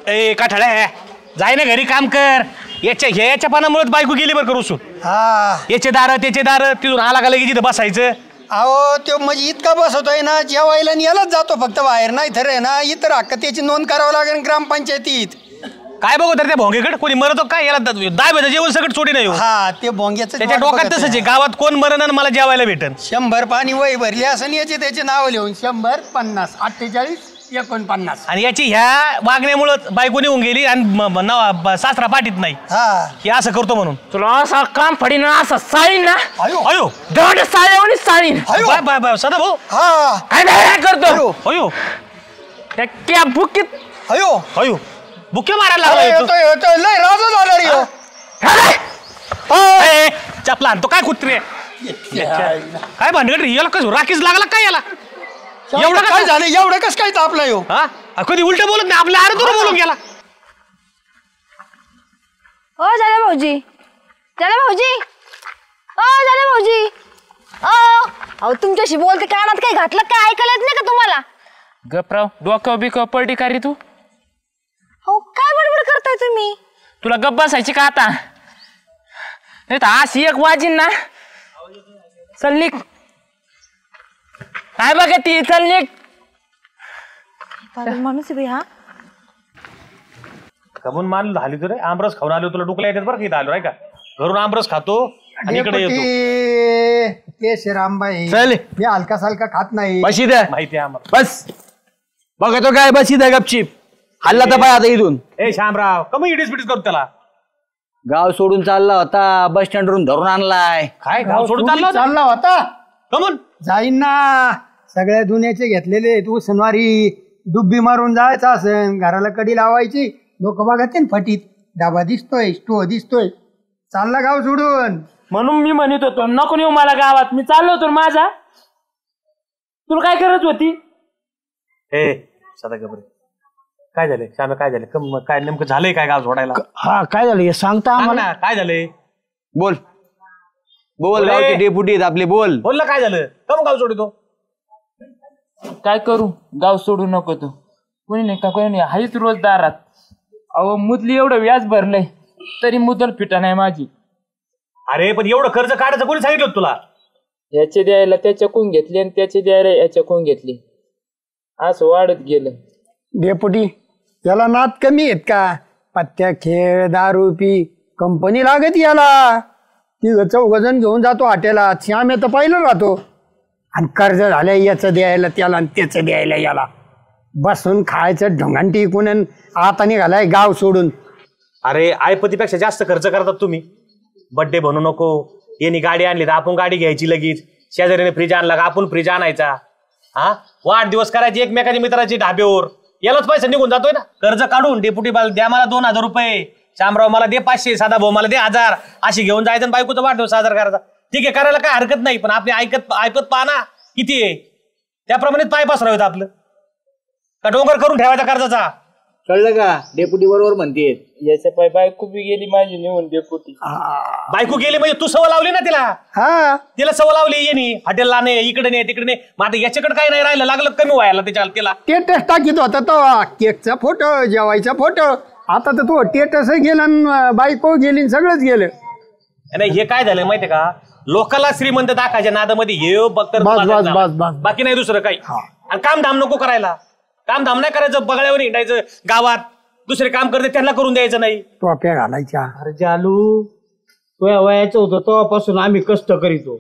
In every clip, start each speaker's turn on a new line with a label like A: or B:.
A: ए काठाळ्या जाय ना घरी काम कर. याच्या पानामुळे बायको गेली बरं करू सून. याचे दार त्याचे दार तिथून आला का लगेच इथं बसायचं.
B: अहो तो म्हणजे इतका बसवतोय ना जेवायला यालाच जातो फक्त बाहेर नाही तर आहे ना इतर हक्क त्याची नोंद करावं लागेल ग्रामपंचायतीत.
A: काय बघू तर त्या भोंगेकडे कोणी मरतो काय याला दाब जेवण सगळं सोडी नाही.
B: हा ते भोंग्याचं
A: त्याच्या डोक्यात तसंच आहे गावात कोण मरण आणि मला जेवायला भेटन.
B: 100 पाणी वही भरली असं याचे त्याचे नाव लिहून 100 50 48 49.
A: आणि याची ह्या वागण्यामुळं बायको निघून गेली आणि सासरा पाठीत नाही. हे असं करतो म्हणून
C: तुला असं काम पडी ना असं साळीन ना.
A: अयो
C: दंड साळ्यावणी साळीन.
A: सदा भाऊ
C: काय नाही करतो.
A: अयो
C: त्या बुकीत
B: अयो
A: अयो बुके मारायला लागला.
B: लय राजा झाला रे.
A: चपला तो काय कुत्रे काय भानगड रे याला कसं राखीच लागला काय याला.
B: एवढं काय झालं एवढं कसं काय तापला यो.
A: कधी उलट बोलत नाही आपल्या आरतूर बोलून गेला.
D: ओ झाले भाऊजी झाले भाऊजी ओ झाले भाऊजी अहो तुमच्याशी बोलते कानात काही घातलं काय ऐकायला येत नाही का तुम्हाला.
C: गपराव डोकं बिकं पलटी का रे तू.
D: हो काय बडबड करताय तुम्ही.
C: तुला गप्प बसायची का आता नाही तर अशी एक वाजीन ना. चल निघ काय बघा ती चल निघ.
D: माणूस आहे हा
A: कमून मान झाली तुरे आमरस खाऊन आलो तुला डुकला येतात बरं का. आलो आहे का घरून आमरस खातो आणि इकडे येतो.
B: ते श्रीरामबाई
E: चल
B: मी हलका सालका खात नाही.
E: बशी द्या
A: माहिती आहे आम्हाला.
E: बस बघतो काय बशी द्या गपचिप. हल्ला तर पाय आता इथून.
A: ए श्यामराव कमी इडीस पिडीस करतो त्याला.
E: गाव सोडून चालला होता बस स्टँड वरून धरून आणलाय.
A: काय गाव सोडून
B: चालला होता
A: कमून
B: जाईन ना. सगळ्या दुनियाचे घेतलेले तू सणवारी डुब्बी मारून जायचा असेल घराला कडी लावायची लोक बघते ना फटीत डाबा दिसतोय स्टो दिसतोय चालला गाव सोडून.
C: म्हणून मी म्हणत होतो नको येऊ मला गावात मी चाललो होतो माझा. तुला काय करत होती.
A: ए सदा गबरे काय झाले श्यामे काय झाले काय नेमकं झालंय काय गाव सोडायला.
E: हा काय झालं हे सांगता आम्हाला.
A: काय झालंय
E: बोल बोल गावचे डेप्युटी आहेत आपले. बोल
A: बोल ना काय झालं कम गाव सोडतो.
C: काय करू गाव सोडू नको तो कोणी नाही का कोणी नाही हाईच रोज दारात. अहो मुदली एवढं व्याज भरलंय तरी मुदल फिटा नाही माझी.
A: अरे पण एवढं कर्ज काढायचं कोणी सांगितलं तुला.
C: याचे द्यायला त्याच्याकडून घेतले आणि त्याचे द्यायला याच्याकडून घेतले असं वाढत गेलं.
B: डेपुटी याला नाद कमी आहेत का. पत्त्या खेळ दारू पी कंपनी लागत याला. ती 4 जण घेऊन जातो हॉटेला श्याम येतं पाहिलं राहतो आणि कर्ज झालं याचं द्यायला त्याला आणि त्याचं द्यायला याला. बसून खायचं ढोंगांटी इकून आता निघालाय गाव सोडून.
A: अरे आयपतीपेक्षा जास्त खर्च करतात तुम्ही. बड्डे बनू नको यांनी गाडी आणली तर आपण गाडी घ्यायची लगेच. शेजारीने फ्रीज आणला का आपण फ्रीज आणायचा. वाढदिवस करायची एकमेकाच्या मित्राची ढाब्यावर यालाच पैसा निघून जातोय ना. कर्ज काढून डेप्युटी बाल द्या मला 2000 रुपये श्यामराव मला दे 500 साधा भाऊ मला दे 1000 अशी घेऊन जायचं बायकोचा वाढदिवस साजरा करायचा. ठीक आहे करायला काय हरकत नाही पण आपली ऐकत पाहा किती आहे त्याप्रमाणे पाय पसरावेत आपलं का डोंगर करून ठेवायचा कर्जाचा.
E: कळलं का डेप्युटी बरोबर म्हणते.
C: याच्या पाय बायको बी गेली माझी निवून डेपुटी.
A: बायको गेली म्हणजे तू सवय लावली ना तिला. तिला सवय लावली येणी हॉटेलला नाही इकडे नाही तिकडे नाही. मग आता याच्याकडे काय नाही राहिलं लागलं कमी व्हायला त्याच्या तिला.
B: टेटस टाकीत होता तो केकचा फोटो जेवायचा फोटो. आता तर तो टेटस गेला बायको गेली सगळंच गेलं.
A: नाही हे काय झालं माहितीये का लोकांना श्रीमंत दाखायच्या नादामध्ये हे बघ बाकी नाही दुसरं काही. आणि काम धाम नको करायला. काम धाम नाही करायचं बगड्यावर हिंडायचं गावात दुसरे काम करते त्यांना करून द्यायचं नाही.
B: टोप्या घालायच्या.
F: अरे जालू तुझ्या वयाचं होतं तेव्हापासून आम्ही कष्ट करीतो.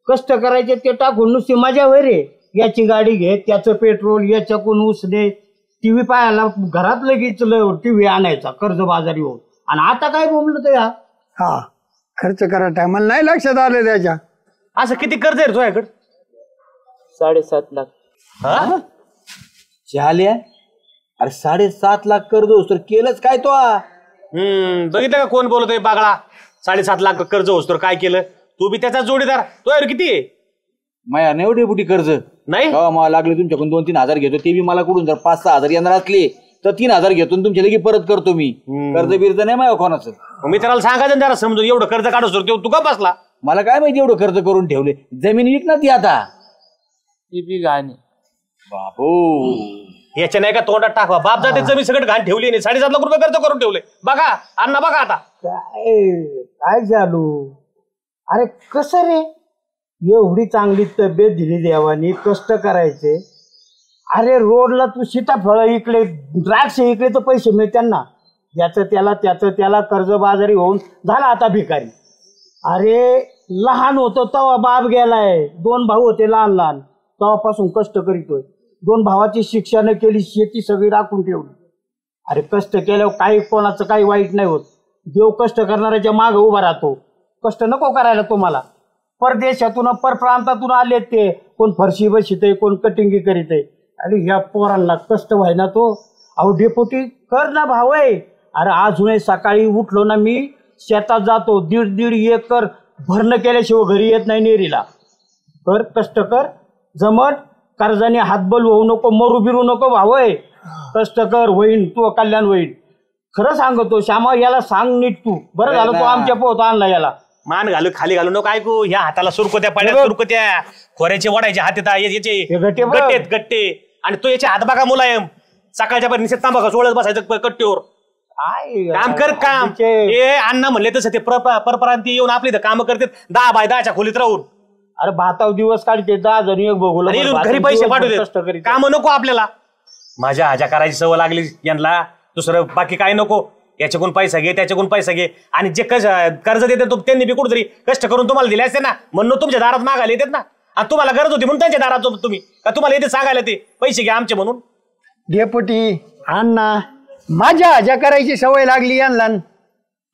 F: कष्ट करायचे ते टाकून नुसती मजा होय रे. याची गाडी घे त्याचं पेट्रोल याच्याकून उसने टीव्ही पाहायला घरात लगेच टीव्ही आणायचा कर्जबाजारी होऊन. आणि आता काय बोललं तर
B: हा खर्च करा टायमाला नाही लक्षात आलं त्याच्या.
A: असं किती कर्ज आहे तुझ्याकडे.
C: 7.5 लाख.
E: झाल्या अरे 7.5 लाख कर्ज होतं केलंच काय तो.
A: बघितलं का कोण बोलतोय बागळा. 7.5 लाख कर्ज होतं काय केलं. तू बी त्याचा जोडीदार तो यार किती आहे.
E: माया नाही डेप्युटी कर्ज
A: नाही
E: मला लागले तुमच्याकडून 2-3 हजार घेतो ते बी मला कुठून जर 5-6 हजार येणार असले तर 3,000 घेतो तुमच्या लगी परत करतो मी. कर्ज बिर्ज नाही माझ्या कोणाचं.
A: मी त्याला सांगायचं जरा समजून एवढं कर्ज काढू शकतो तू का बसला.
E: मला काय माहिती एवढं कर्ज करून ठेवले. जमीन विक ना ती आता
C: ती बी गाणी
E: बाबू
A: याच्या नाही का तोंडात टाकवा. बाप जाते जमीन सगळं घाण ठेवली नाही, 7.5 लाख रुपये खर्च करून ठेवले. बघा अण्णा बघा आता
F: काय झालो. अरे कसं रे, एवढी चांगली तब्येत दिली देवानी, कष्ट करायचे. अरे रोडला तू सीताफळ इकडे द्राक्ष इकडे तर पैसे मिळतात ना, याचं त्याला कर्जबाजारी होऊन झाला आता भिकारी. अरे लहान होतो तेव्हा बाप गेलाय, 2 भाऊ होते लहान लहान, तेव्हापासून कष्ट करीतोय. 2 भावाची शिक्षण केली, शेती सगळी राखून ठेवली. अरे कष्ट केल्यावर काही कोणाचं काही वाईट नाही होत. देव कष्ट करणाऱ्याच्या मागे उभा राहतो. कष्ट नको करायला तुम्हाला. परदेशातून परप्रांतातून आले ते, कोण फरशी बसित, कोण कटिंगी करीत आहे. आणि ह्या पोरांना कष्ट व्हायना तो. अहो डेपोटी कर ना भाऊ आहे. अरे अजूनही सकाळी उठलो ना मी, शेतात जातो, 1.5 एकर भरणं केल्याशिवाय घरी येत नाही नेरीला. कर कष्ट कर, जमट कर्जाने हातबल होऊ नको, मरू बिरू नको भाऊ आहे. कष्ट कर, होईन तू कल्याण होईल. खरं सांगतो श्यामा, याला सांग नीट तू. बरं झालं तू आमच्या पोहत आणला याला.
A: मान घालू खाली घालू नको ऐकू. ह्या हाताला सुरकुत्या पाड्या, सुरकुत्या खोऱ्याचे वडायचे हात याचे गट्टे. आणि तो याचे हात बघा मुलायम, सकाळच्या पर्यंत निश्चित तांबा सोडत बसायचं कट्टीवर. काम कर काम. हे अण्णा म्हणले तसं ते परप्रांती येऊन आपली काम करतात 10 बाय 10च्या खोलीत राहून.
F: अरे भाताव दिवस काढते 10 जण एक बघू
A: घरी पैसे पाठवते. काम नको आपल्याला. माझ्या हाज्या करायची सवय लागली यांना, दुसरं बाकी काय नको. याच्याकडून पैसा घे, त्याच्याकडून पैसा घे. आणि जे कर्ज देते त्यांनी बी कुठेतरी कष्ट करून तुम्हाला दिले असते ना, म्हणून तुमच्या दारात मागायला येतात ना. आणि तुम्हाला गरज होती म्हणून त्यांच्या दारात तुम्ही का तुम्हाला येते सांगायला ते पैसे घ्या आमचे म्हणून.
B: डेपुटी अण्णा, माझ्या आजा करायची सवय लागली यांना.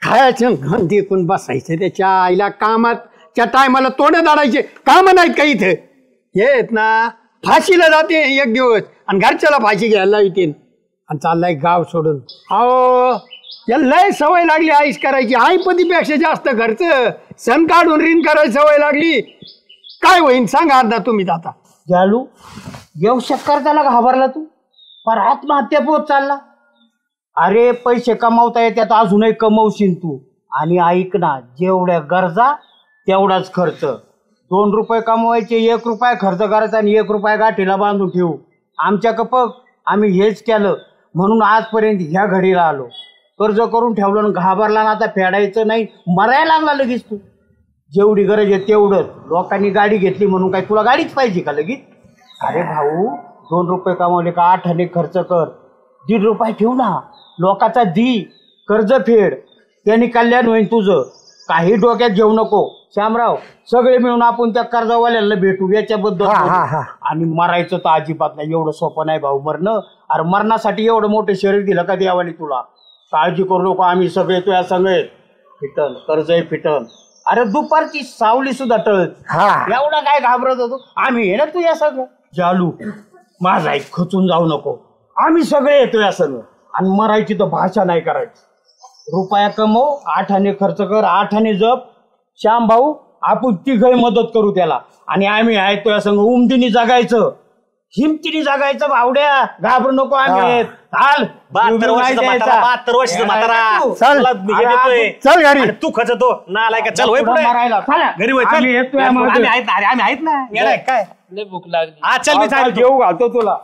B: खायचं घन देखून बसायचं त्याच्या आईला. कामाच्या टायमाला तोंड दाडायचे काम नाहीत का इथं. येत ना फाशीला जाते एक दिवस आणि घरच्याला फाशी घ्यायला येते आणि चाललाय गाव सोडून. अहो याला लय सवय लागली आईस करायची. आईपतीपेक्षा जास्त घरचं सण काढून ऋण करायची सवय लागली. काय होईन सांगा अर्धा तुम्ही आता.
F: जालू व्यवसाय करताना घाबरला तू, पर आत्महत्या पोत चालला. अरे पैसे कमावता येतात, अजूनही कमवशील तू. आणि ऐक ना, जेवढ्या गरजा तेवढाच खर्च. 2 रुपये कमवायचे, 1 रुपया खर्च करायचा आणि 1 रुपया गाठीला बांधून ठेवू. आमच्या कपक आम्ही हेच केलं म्हणून आजपर्यंत ह्या घडीला आलो. कर्ज करून ठेवलं आणि घाबरला ना, आता फेडायचं नाही, मरायला लागला लगेच तू. जेवढी गरज आहे तेवढंच. लोकांनी गाडी घेतली म्हणून काय तुला गाडीच पाहिजे का लगेच. अरे भाऊ 2 रुपये कमावले का 8 आणे खर्च कर, 1.5 रुपये ठेव ना, लोकाचा दी, कर्ज फेड, त्यांनी कल्याण होईल तुझं. काही डोक्यात घेऊ नको श्यामराव. सगळे मिळून आपण त्या कर्जवाल्याला भेटू याच्याबद्दल. आणि मरायचं तर अजिबात नाही. एवढं सोपं नाही भाऊ मरणं. अरे मरणासाठी एवढं मोठं शरीर दिलं का देवाने तुला. काळजी करू नको, आम्ही सगळे तुझ्या संग फिटन, कर्जही फिटन. अरे दुपारची सावली सुद्धा टळत. एवढं काय घाबरत होतो आम्ही हे ना तुझ्या संग. जालू माझा एक खचून जाऊ नको, आम्ही सगळे येतो या संग. आणि मरायची तर भाषा नाही करायची. रुपया कमव, 8 आणे खर्च कर, 8 आणे जप. श्याम भाऊ आपण तिघही मदत करू त्याला. आणि आम्ही आहे तो या संग उमदीने जगायचं, हिमतीने जगायचं. भावड्या घाबरू नको, आम्ही
A: 72 वर्षाचा म्हातारा
B: चल घरी.
A: तू खचतो नालाय का. चल होय पुढे घरी होय. चल आम्ही आहेत ना, येडाय काय.
C: लय भूक लागली.
A: हा चल मी
F: जेवू घालतो तुला.